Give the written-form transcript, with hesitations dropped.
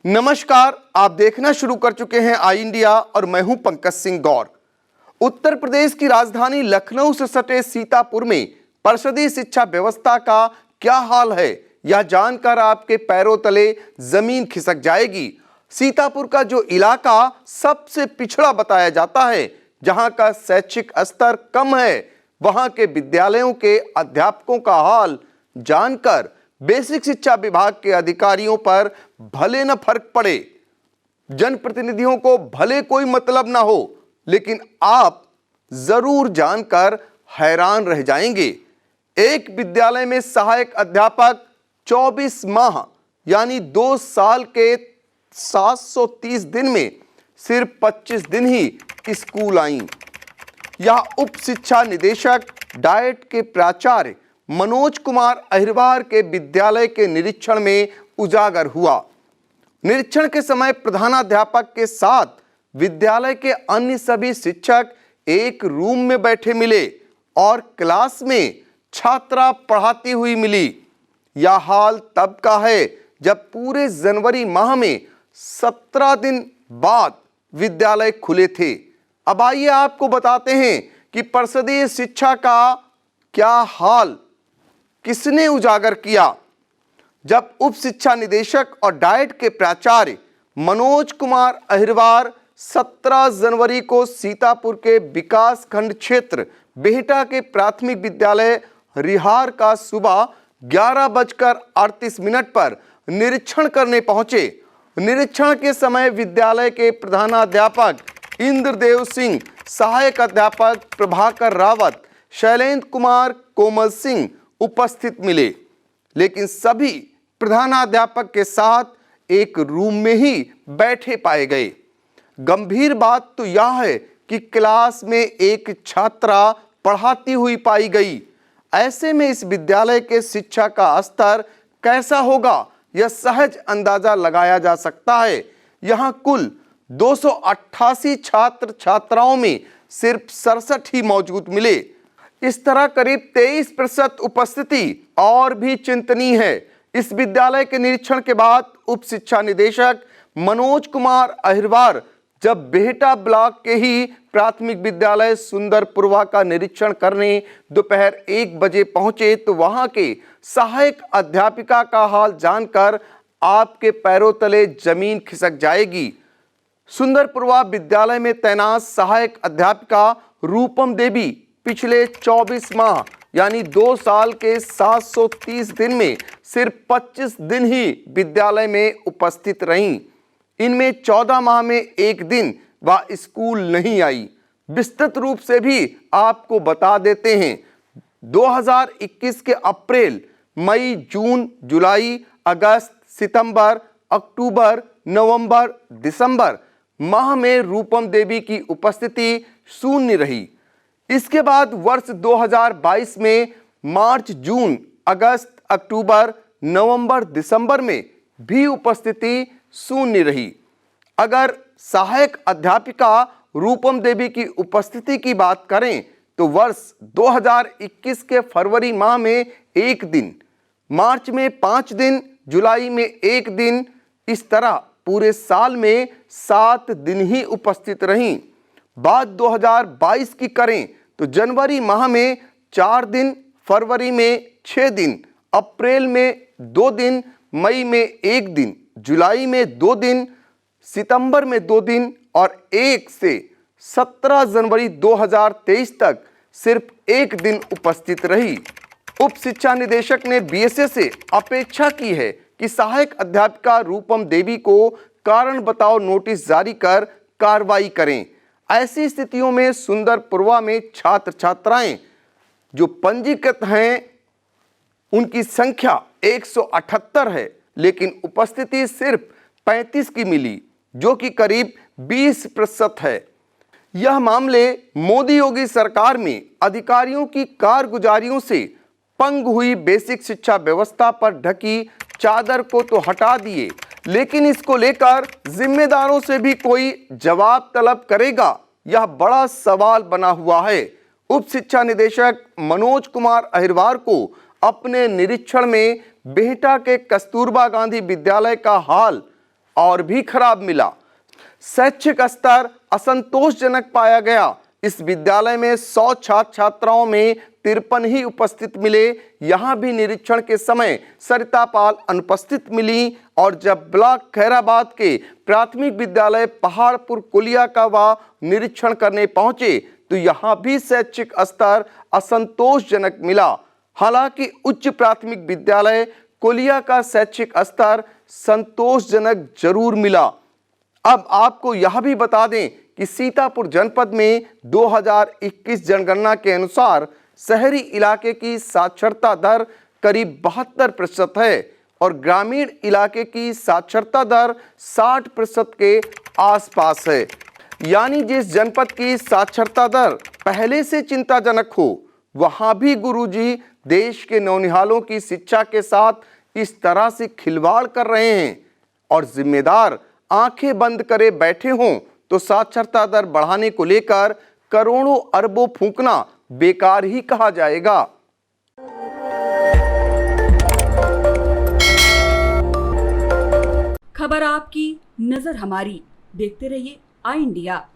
नमस्कार, आप देखना शुरू कर चुके हैं आई इंडिया और मैं हूं पंकज सिंह गौर। उत्तर प्रदेश की राजधानी लखनऊ से सटे सीतापुर में परिषदीय शिक्षा व्यवस्था का क्या हाल है, यह जानकर आपके पैरों तले जमीन खिसक जाएगी। सीतापुर का जो इलाका सबसे पिछड़ा बताया जाता है, जहां का शैक्षिक स्तर कम है, वहां के विद्यालयों के अध्यापकों का हाल जानकर बेसिक शिक्षा विभाग के अधिकारियों पर भले न फर्क पड़े, जनप्रतिनिधियों को भले कोई मतलब ना हो, लेकिन आप जरूर जानकर हैरान रह जाएंगे। एक विद्यालय में सहायक अध्यापक 24 माह यानी 2 साल के 730 दिन में सिर्फ 25 दिन ही स्कूल आईं। यह उप शिक्षा निदेशक डाइट के प्राचार्य मनोज कुमार अहिरवार के विद्यालय के निरीक्षण में उजागर हुआ। निरीक्षण के समय प्रधानाध्यापक के साथ विद्यालय के अन्य सभी शिक्षक एक रूम में बैठे मिले और क्लास में छात्रा पढ़ाती हुई मिली। यह हाल तब का है जब पूरे जनवरी माह में 17 दिन बाद विद्यालय खुले थे। अब आइए आपको बताते हैं कि परिषदीय शिक्षा का क्या हाल किसने उजागर किया। जब उप शिक्षा निदेशक और डाइट के प्राचार्य मनोज कुमार अहिरवार 17 जनवरी को सीतापुर के विकास खंड क्षेत्र बेहटा के प्राथमिक विद्यालय रिहार का सुबह 11:38 पर निरीक्षण करने पहुंचे। निरीक्षण के समय विद्यालय के प्रधानाध्यापक इंद्रदेव सिंह, सहायक अध्यापक प्रभाकर रावत, शैलेंद्र कुमार, कोमल सिंह उपस्थित मिले, लेकिन सभी प्रधानाध्यापक के साथ एक रूम में ही बैठे पाए गए। गंभीर बात तो यह है कि क्लास में एक छात्रा पढ़ाती हुई पाई गई। ऐसे में इस विद्यालय के शिक्षा का स्तर कैसा होगा, यह सहज अंदाजा लगाया जा सकता है। यहाँ कुल 288 छात्र छात्राओं में सिर्फ 67 ही मौजूद मिले। इस तरह करीब 23% उपस्थिति और भी चिंतनीय है। इस विद्यालय के निरीक्षण के बाद उप शिक्षा निदेशक मनोज कुमार अहिरवार जब बेहटा ब्लॉक के ही प्राथमिक विद्यालय सुंदरपुरवा का निरीक्षण करने दोपहर 1 बजे पहुंचे, तो वहां के सहायक अध्यापिका का हाल जानकर आपके पैरों तले जमीन खिसक जाएगी। सुंदरपुरवा विद्यालय में तैनात सहायक अध्यापिका रूपम देवी पिछले 24 माह यानी 2 साल के 730 दिन में सिर्फ 25 दिन ही विद्यालय में उपस्थित रहीं। इनमें 14 माह में एक दिन वह स्कूल नहीं आई। विस्तृत रूप से भी आपको बता देते हैं, 2021 के अप्रैल, मई, जून, जुलाई, अगस्त, सितंबर, अक्टूबर, नवंबर, दिसंबर माह में रूपम देवी की उपस्थिति शून्य रही। इसके बाद वर्ष 2022 में मार्च, जून, अगस्त, अक्टूबर, नवंबर, दिसंबर में भी उपस्थिति शून्य रही। अगर सहायक अध्यापिका रूपम देवी की उपस्थिति की बात करें तो वर्ष 2021 के फरवरी माह में 1 दिन, मार्च में 5 दिन, जुलाई में 1 दिन, इस तरह पूरे साल में 7 दिन ही उपस्थित रहीं। बात 2022 की करें तो जनवरी माह में 4 दिन, फरवरी में 6 दिन, अप्रैल में 2 दिन, मई में 1 दिन, जुलाई में 2 दिन, सितंबर में 2 दिन और 1 से 17 जनवरी 2023 तक सिर्फ 1 दिन उपस्थित रही। उप शिक्षा निदेशक ने बीएसए से अपेक्षा की है कि सहायक अध्यापिका रूपम देवी को कारण बताओ नोटिस जारी कर कार्रवाई करें। ऐसी स्थितियों में सुंदरपुरवा में छात्र छात्राएं जो पंजीकृत हैं उनकी संख्या 178 है, लेकिन उपस्थिति सिर्फ 35 की मिली, जो कि करीब 20% है। यह मामले मोदी योगी सरकार में अधिकारियों की कारगुजारियों से पंग हुई बेसिक शिक्षा व्यवस्था पर ढकी चादर को तो हटा दिए, लेकिन इसको लेकर जिम्मेदारों से भी कोई जवाब तलब करेगा, यह बड़ा सवाल बना हुआ है। उप शिक्षा निदेशक मनोज कुमार अहिरवार को अपने निरीक्षण में बेहटा के कस्तूरबा गांधी विद्यालय का हाल और भी खराब मिला। शैक्षिक स्तर असंतोषजनक पाया गया। इस विद्यालय में 100 छात्र छात्राओं में 53 ही उपस्थित मिले। यहां भी निरीक्षण के समय सरिता पाल अनुपस्थित मिली और जब ब्लॉक खैराबाद के प्राथमिक विद्यालय पहाड़पुर कोलिया का वह निरीक्षण करने पहुंचे तो यहां भी शैक्षिक स्तर असंतोषजनक मिला। हालांकि उच्च प्राथमिक विद्यालय कोलिया का शैक्षिक स्तर संतोषजनक जरूर मिला। अब आपको यह भी बता दें कि सीतापुर जनपद में 2021 जनगणना के अनुसार शहरी इलाके की साक्षरता दर करीब 72% है और ग्रामीण इलाके की साक्षरता दर 60% के आसपास है। यानी जिस जनपद की साक्षरता दर पहले से चिंताजनक हो वहां भी गुरुजी देश के नौनिहालों की शिक्षा के साथ इस तरह से खिलवाड़ कर रहे हैं और जिम्मेदार आंखें बंद करे बैठे हों तो साक्षरता दर बढ़ाने को लेकर करोड़ों अरबों फूंकना बेकार ही कहा जाएगा। खबर आपकी, नजर हमारी। देखते रहिए आई इंडिया।